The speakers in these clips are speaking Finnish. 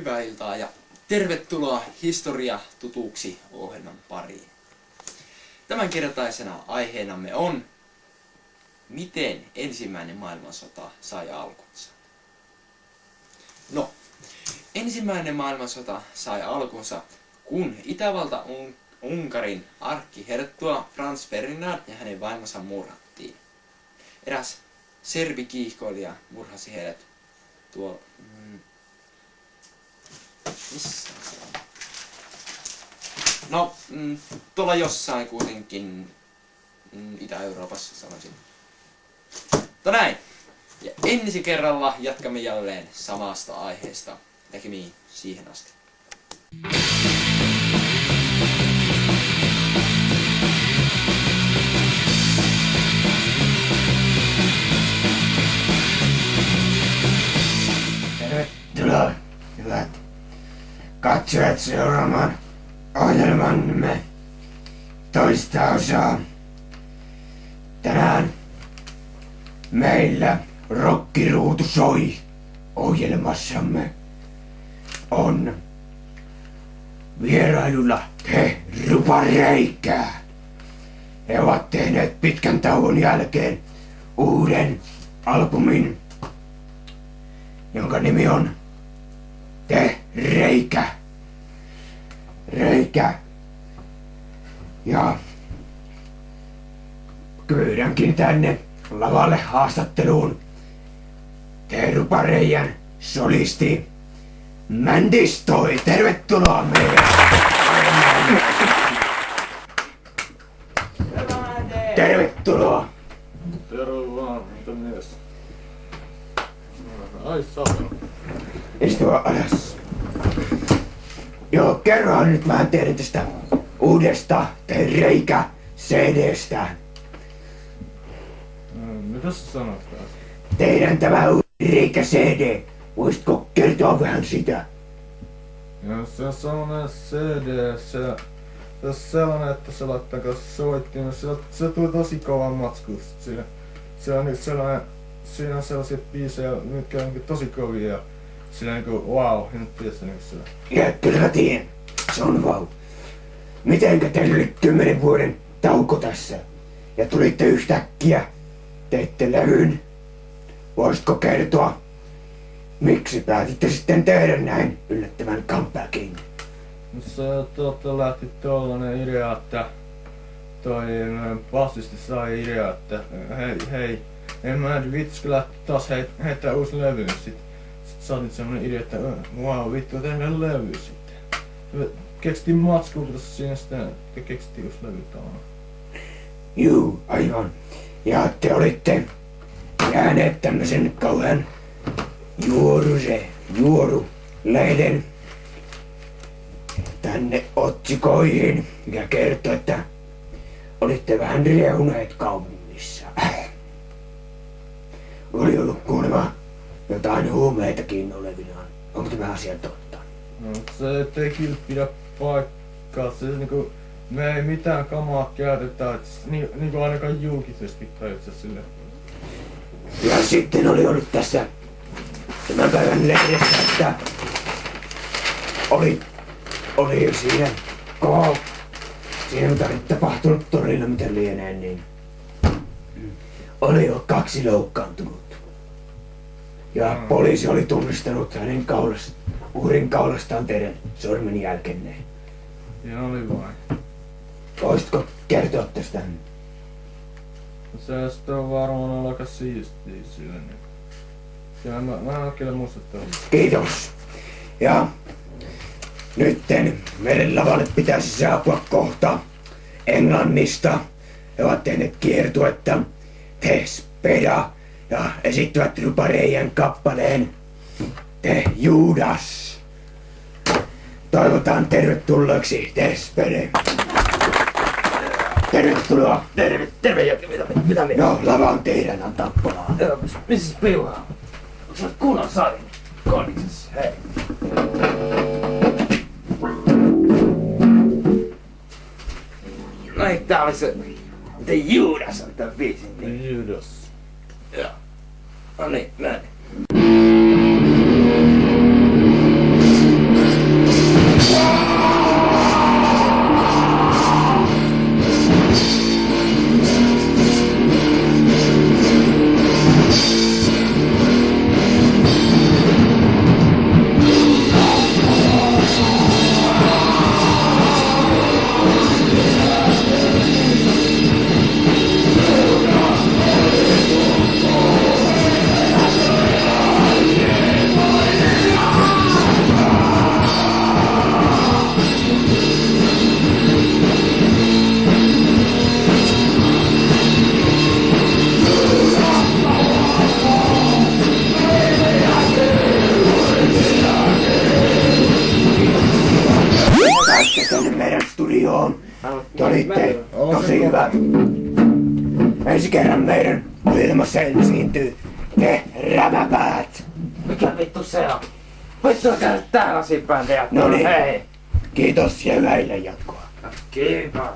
hyvää iltaa ja tervetuloa Historia tutuksi ohjelman pariin. Tämänkertaisena aiheenamme on, miten ensimmäinen maailmansota sai alkunsa. No, ensimmäinen maailmansota sai alkunsa, kun Itävalta Unkarin arkkiherttua Franz Ferdinand ja hänen vaimonsa murhattiin. Eräs serbikiihkoilija murhasi heidät missä se on? No, tuolla jossain kuitenkin Itä-Euroopassa sanoisin. Mutta näin. Ja ensi kerralla jatkamme jälleen samasta aiheesta. Näkemiin siihen asti. Tervetuloa, hyvät katsojat, seuraamaan ohjelmamme toista osaa. Tänään meillä Rokkiruutu soi ohjelmassamme on vierailulla He Rupareikää. He ovat tehneet pitkän tauon jälkeen uuden albumin, jonka nimi on Te Reikä. Ja pyydänkin tänne lavalle haastatteluun Te Rupareijan solisti Mändistoi. Tervetuloa meille. Tervetuloa. Terve vaan, mitä mies? Ai saatana. Istua alas. Joo, kerrohan nyt vähän teille tästä uudesta Te Reikä CDstä. Mitä sä sanot taas? Teidän tämä uusi Reikä CD. Voisitko kertoa vähän sitä? Ja se on sellainen CD, se on sellainen, että se laittaa soittimen, se tuli tosi kova matsku. Se on nyt sellainen, siinä on sellaisia biisejä, mitkä on tosi kovia ja siinä on niinku wow, en nyt tiedä niinku sillä. Ja kyllä mä tiedän, se on vau. Mitenkä teillä oli 10 vuoden tauko tässä? Ja tulitte yhtäkkiä, teitte levyn. Voisitko kertoa, miksi päätitte sitten tehdä näin yllättävän comebackin? Se lähti tollanen idea, että toi bassisti sai idea, että hei, en mä vitsikö lähti taas heittää uusi levy. Sitten saatiin semmonen idea, että wow, vittu tehdään levy sitten. Keksittiin matskulta siinä sitten, keksittiin uusi levy tavallaan. Juu, aivan. Ja te olitte jääneet tämmösen kauhean juorulehden tänne otsikoihin, mikä kertoo, että olitte vähän riehuneet kaupungissa. Oli ollut kuulemma jotain huumeitakin olevinaan. Onko tämä asia totta? No, se ei kyllä pidä paikkaa. Se niinku, me ei mitään kamaa käytetä, niinku ainakaan julkisesti käytetä sille. Ja sitten oli ollut tässä tämän päivän lehdessä, että oli siinä mitä nyt tapahtunut torilla, mitä lienee, niin oli jo 2 loukkaantunut. Ja poliisi oli tunnistanut hänen uhrin kaulastaan teidän sormenjälkenne. Ja oli vain. Voisitko kertoa tästä? Se sitten on varmaan aika siistiä sille. Ja mä en oo kyllä muistattu. Kiitos. Ja nytten meille lavalle pitäisi saapua kohta Englannista. He ovat tehneet kiertuetta Te Speda ja esittävät Rupareijan kappaleen Te Judas. Toivotaan tervetulleeksi Te Spede. Tervetuloa. Terve, mitä me? No, lava on teidän, antaa palaa. Missä piuhaa? Onko sä kunnon salin? Konniksessa, hei. No ei, tää oli se... The Judas on tää biisin nimi. Judas. Joo. No niin, näin. Ensi kerran meidän ohjelmassa esiintyy te rämäpäät. Mikä vittu se on? Vittu käydä täällä bändejä. No niin. Hei. Kiitos ja hyvää jatkoa. Kiva.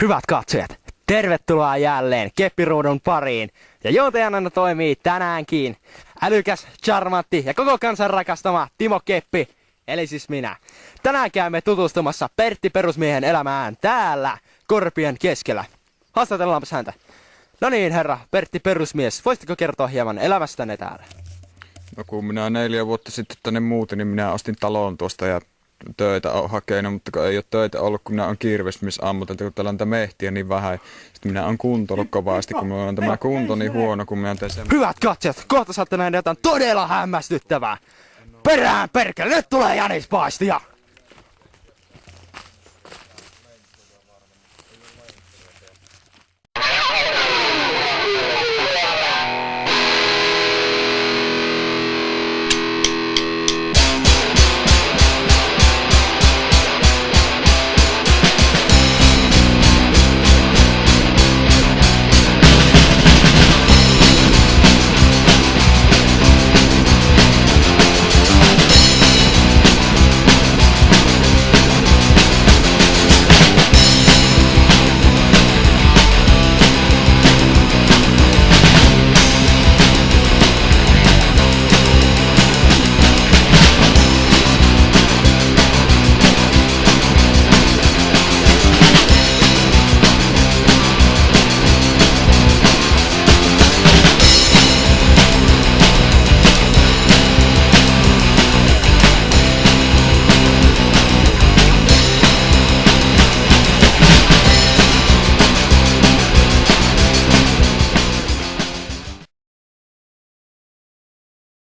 Hyvät katsojat, tervetuloa jälleen Keppiruudun pariin. Ja juontajana toimii tänäänkin älykäs, charmantti ja koko kansan rakastama Timo Keppi, eli siis minä. Tänään käymme tutustumassa Pertti Perusmiehen elämään täällä korpien keskellä. Haastatellaanpas häntä. No niin, herra Pertti Perusmies, voisitko kertoa hieman elämästänne täällä? No kun minä 4 vuotta sitten tänne muutin, niin minä ostin talon tuosta ja töitä olen hakenut, mutta kun ei ole töitä ollut, kun minä olen kirvesmies ammuteltu, kun täällä on tätä mehtiä niin vähän. Sitten minä olen kuntonut kovasti, kun minulla on tämä kunto niin huono, kun minä teen sen. Hyvät katsojat, kohta saatte nähdä jotain todella hämmästyttävää. Perään perkele, nyt tulee jänispaistia!